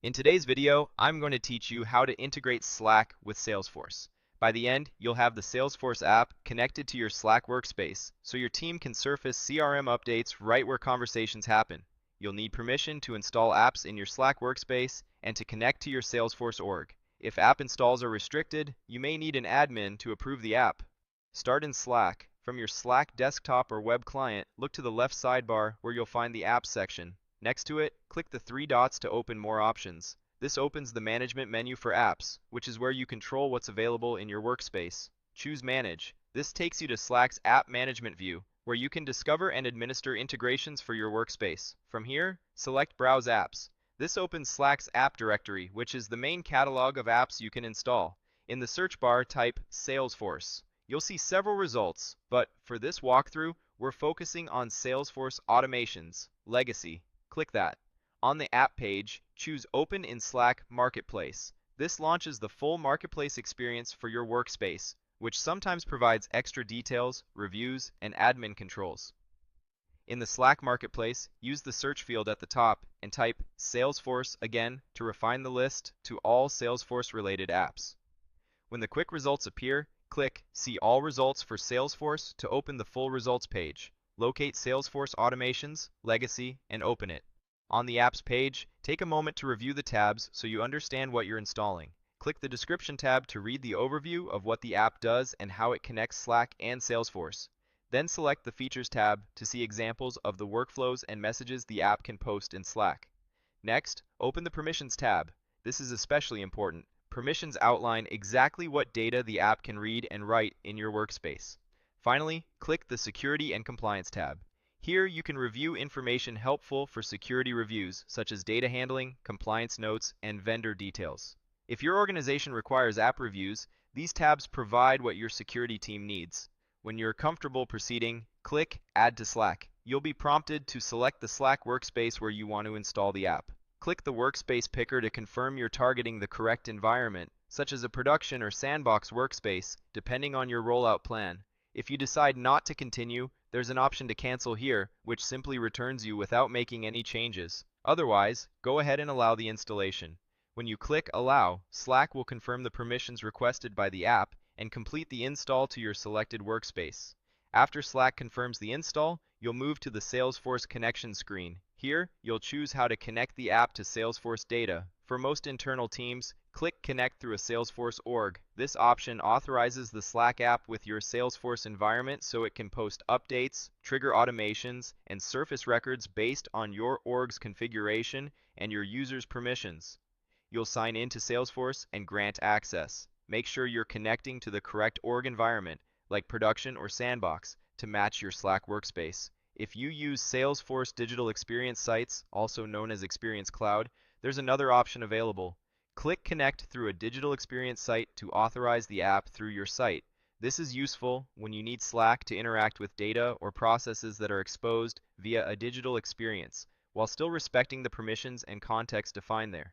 In today's video, I'm going to teach you how to integrate Slack with Salesforce. By the end, you'll have the Salesforce app connected to your Slack workspace, so your team can surface CRM updates right where conversations happen. You'll need permission to install apps in your Slack workspace and to connect to your Salesforce org. If app installs are restricted, you may need an admin to approve the app. Start in Slack. From your Slack desktop or web client, look to the left sidebar where you'll find the Apps section. Next to it, click the three dots to open more options. This opens the management menu for apps, which is where you control what's available in your workspace. Choose Manage. This takes you to Slack's App Management view, where you can discover and administer integrations for your workspace. From here, select Browse Apps. This opens Slack's app directory, which is the main catalog of apps you can install. In the search bar, type Salesforce. You'll see several results, but for this walkthrough, we're focusing on Salesforce Automations, Legacy. Click that. On the app page, choose Open in Slack Marketplace. This launches the full Marketplace experience for your workspace, which sometimes provides extra details, reviews, and admin controls. In the Slack Marketplace, use the search field at the top and type Salesforce again to refine the list to all Salesforce-related apps. When the quick results appear, click See All Results for Salesforce to open the full results page. Locate Salesforce Automations, Legacy, and open it. On the Apps page, take a moment to review the tabs so you understand what you're installing. Click the Description tab to read the overview of what the app does and how it connects Slack and Salesforce. Then select the Features tab to see examples of the workflows and messages the app can post in Slack. Next, open the Permissions tab. This is especially important. Permissions outline exactly what data the app can read and write in your workspace. Finally, click the Security and Compliance tab. Here you can review information helpful for security reviews, such as data handling, compliance notes, and vendor details. If your organization requires app reviews, these tabs provide what your security team needs. When you're comfortable proceeding, click Add to Slack. You'll be prompted to select the Slack workspace where you want to install the app. Click the Workspace picker to confirm you're targeting the correct environment, such as a production or sandbox workspace, depending on your rollout plan. If you decide not to continue, there's an option to cancel here, which simply returns you without making any changes. Otherwise, go ahead and allow the installation. When you click Allow, Slack will confirm the permissions requested by the app and complete the install to your selected workspace. After Slack confirms the install, you'll move to the Salesforce connection screen. Here, you'll choose how to connect the app to Salesforce data. For most internal teams, click Connect through a Salesforce org. This option authorizes the Slack app with your Salesforce environment so it can post updates, trigger automations, and surface records based on your org's configuration and your users' permissions. You'll sign in to Salesforce and grant access. Make sure you're connecting to the correct org environment, like production or sandbox, to match your Slack workspace. If you use Salesforce Digital Experience Sites, also known as Experience Cloud, there's another option available. Click Connect through a digital experience site to authorize the app through your site. This is useful when you need Slack to interact with data or processes that are exposed via a digital experience, while still respecting the permissions and context defined there.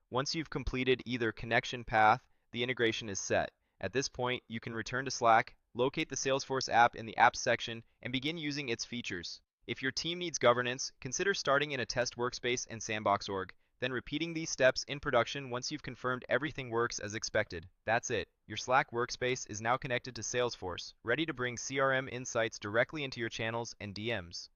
Once you've completed either connection path, the integration is set. At this point, you can return to Slack, locate the Salesforce app in the Apps section, and begin using its features. If your team needs governance, consider starting in a test workspace and sandbox org, then repeating these steps in production once you've confirmed everything works as expected. That's it. Your Slack workspace is now connected to Salesforce, ready to bring CRM insights directly into your channels and DMs.